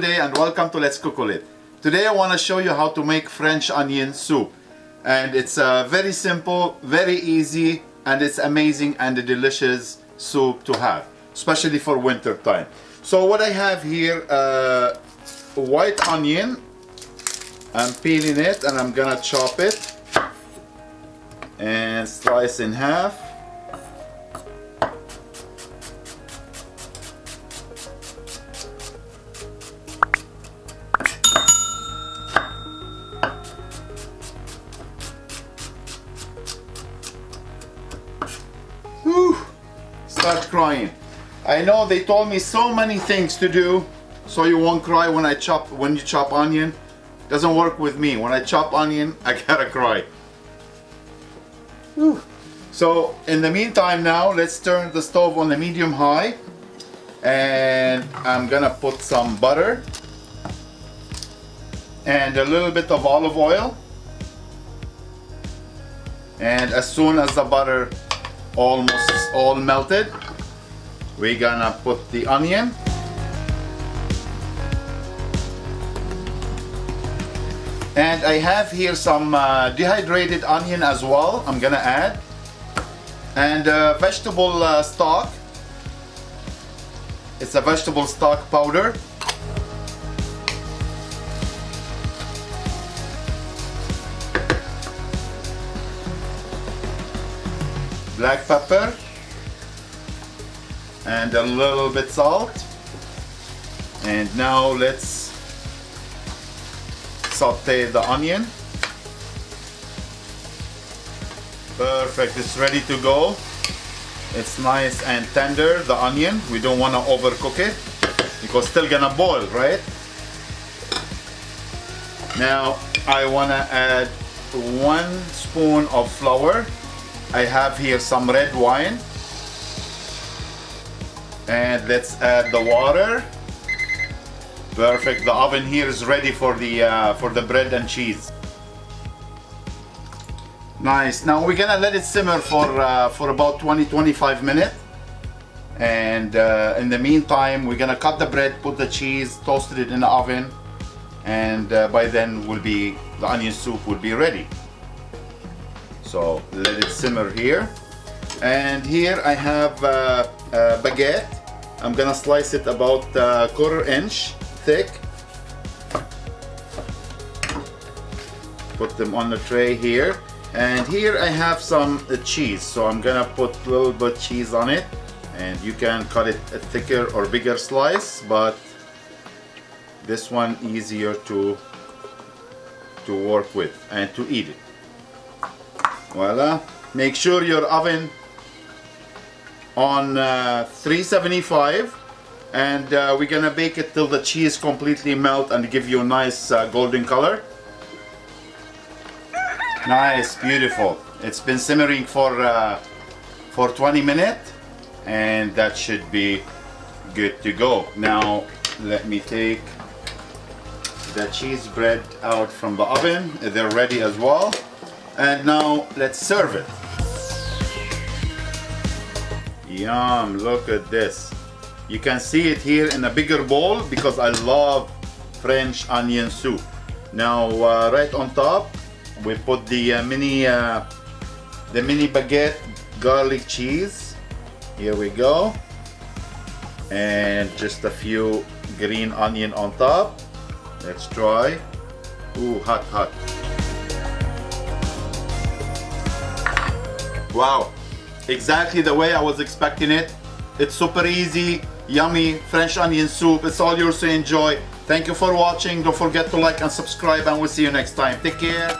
day and welcome to Letscookolet. Today I want to show you how to make French onion soup. And it's very simple, very easy, and it's amazing and a delicious soup to have, especially for winter time. So what I have here, white onion. I'm peeling it and I'm gonna chop it and slice in half. Whew, start crying. I know they told me so many things to do so you won't cry when you chop onion. Doesn't work with me. When I chop onion, I gotta cry. Whew. So in the meantime now, let's turn the stove on the medium high, and I'm gonna put some butter and a little bit of olive oil. And as soon as the butter almost all melted, we're gonna put the onion. And I have here some dehydrated onion as well, I'm gonna add. And vegetable stock. It's a vegetable stock powder. Black pepper. And a little bit salt. And now let's saute the onion. Perfect, it's ready to go. It's nice and tender, the onion. We don't want to overcook it because it's still gonna boil, right? Now I want to add 1 spoon of flour. I have here some red wine. And let's add the water. Perfect. The oven here is ready for the bread and cheese. Nice. Now we're gonna let it simmer for about 20-25 minutes. And in the meantime, we're gonna cut the bread, put the cheese, toasted it in the oven, and by then the onion soup will be ready. So let it simmer here. And here I have a baguette. I'm gonna slice it about 1/4 inch thick. Put them on the tray here. And here I have some cheese. So I'm gonna put a little bit cheese on it. And you can cut it a thicker or bigger slice, but this one easier to work with and to eat it. Voila. Make sure your oven on 375, and we're gonna bake it till the cheese completely melt and give you a nice golden color. Nice, beautiful. It's been simmering for 20 minutes, and that should be good to go. Now let me take the cheese bread out from the oven. They're ready as well. And now let's serve it. Yum, look at this. You can see it here in a bigger bowl because I love French onion soup. Now right on top we put the mini baguette garlic cheese. Here we go. And just a few green onion on top. Let's try. Ooh, hot, hot. Wow. Exactly the way I was expecting it. It's super easy, yummy French onion soup. It's all yours to enjoy. Thank you for watching. Don't forget to like and subscribe, and we'll see you next time. Take care.